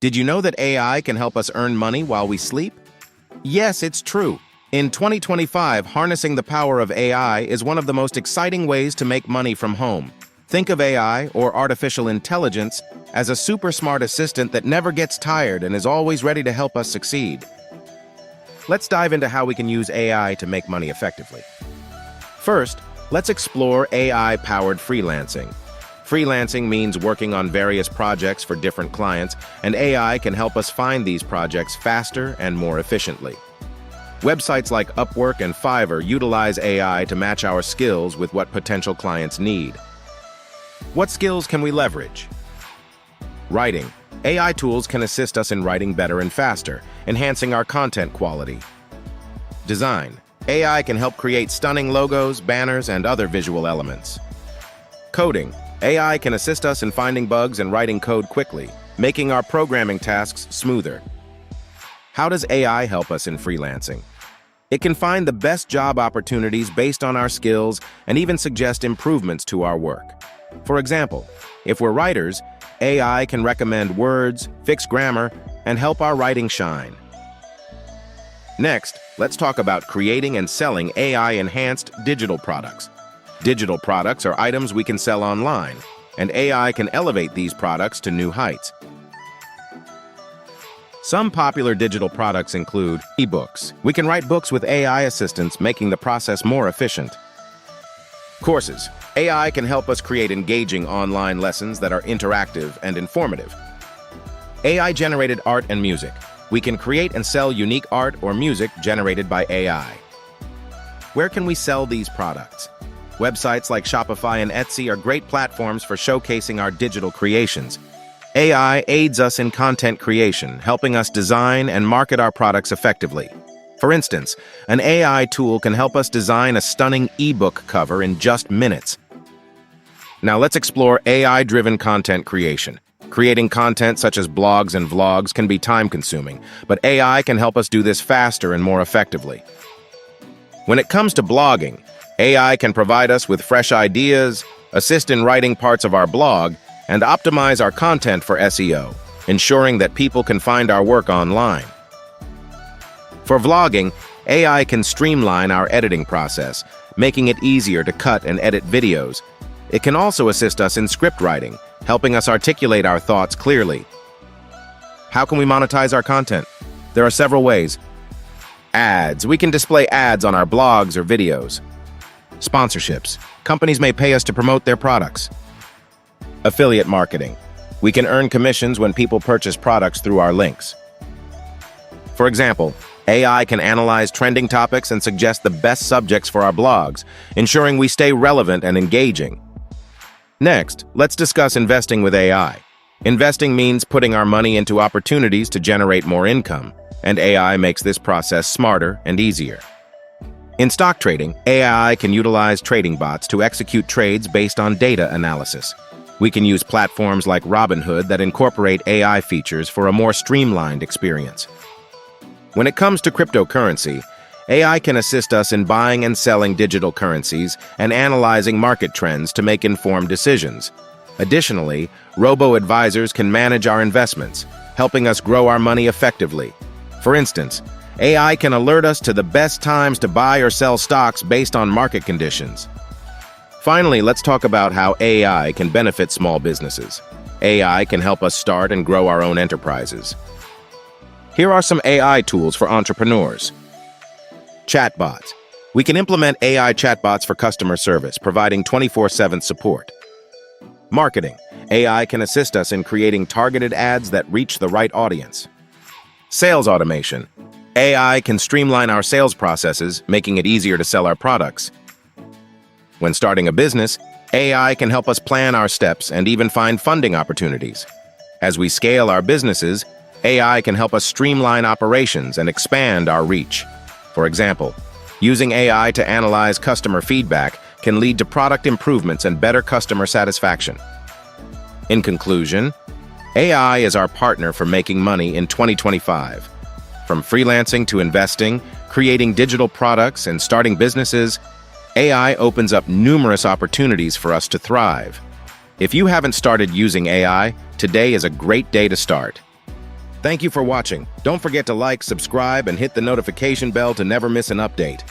Did you know that AI can help us earn money while we sleep? Yes, it's true. In 2025, harnessing the power of AI is one of the most exciting ways to make money from home. Think of AI, or artificial intelligence, as a super smart assistant that never gets tired and is always ready to help us succeed. Let's dive into how we can use AI to make money effectively. First, let's explore AI-powered freelancing. Freelancing means working on various projects for different clients, and AI can help us find these projects faster and more efficiently. Websites like Upwork and Fiverr utilize AI to match our skills with what potential clients need. What skills can we leverage? Writing. AI tools can assist us in writing better and faster, enhancing our content quality. Design. AI can help create stunning logos, banners, and other visual elements. Coding. AI can assist us in finding bugs and writing code quickly, making our programming tasks smoother. How does AI help us in freelancing? It can find the best job opportunities based on our skills and even suggest improvements to our work. For example, if we're writers, AI can recommend words, fix grammar, and help our writing shine. Next, let's talk about creating and selling AI-enhanced digital products. Digital products are items we can sell online, and AI can elevate these products to new heights. Some popular digital products include ebooks. We can write books with AI assistance, making the process more efficient. Courses. AI can help us create engaging online lessons that are interactive and informative. AI-generated art and music. We can create and sell unique art or music generated by AI. Where can we sell these products? Websites like Shopify and Etsy are great platforms for showcasing our digital creations. AI aids us in content creation, helping us design and market our products effectively. For instance, an AI tool can help us design a stunning ebook cover in just minutes. Now let's explore AI-driven content creation. Creating content such as blogs and vlogs can be time-consuming, but AI can help us do this faster and more effectively. When it comes to blogging, AI can provide us with fresh ideas, assist in writing parts of our blog, and optimize our content for SEO, ensuring that people can find our work online. For vlogging, AI can streamline our editing process, making it easier to cut and edit videos. It can also assist us in script writing, helping us articulate our thoughts clearly. How can we monetize our content? There are several ways. Ads. We can display ads on our blogs or videos. Sponsorships. Companies may pay us to promote their products. Affiliate marketing. We can earn commissions when people purchase products through our links. For example, AI can analyze trending topics and suggest the best subjects for our blogs, ensuring we stay relevant and engaging. Next, let's discuss investing with AI. Investing means putting our money into opportunities to generate more income, and AI makes this process smarter and easier. In stock trading, AI can utilize trading bots to execute trades based on data analysis. We can use platforms like Robinhood that incorporate AI features for a more streamlined experience. When it comes to cryptocurrency, AI can assist us in buying and selling digital currencies and analyzing market trends to make informed decisions. Additionally, robo-advisors can manage our investments, helping us grow our money effectively. For instance, AI can alert us to the best times to buy or sell stocks based on market conditions. Finally, let's talk about how AI can benefit small businesses. AI can help us start and grow our own enterprises. Here are some AI tools for entrepreneurs. Chatbots. We can implement AI chatbots for customer service, providing 24/7 support. Marketing. AI can assist us in creating targeted ads that reach the right audience. Sales automation. AI can streamline our sales processes, making it easier to sell our products. When starting a business, AI can help us plan our steps and even find funding opportunities. As we scale our businesses, AI can help us streamline operations and expand our reach. For example, using AI to analyze customer feedback can lead to product improvements and better customer satisfaction. In conclusion, AI is our partner for making money in 2025. From freelancing to investing, creating digital products, and starting businesses, AI opens up numerous opportunities for us to thrive. If you haven't started using AI, today is a great day to start. Thank you for watching. Don't forget to like, subscribe, and hit the notification bell to never miss an update.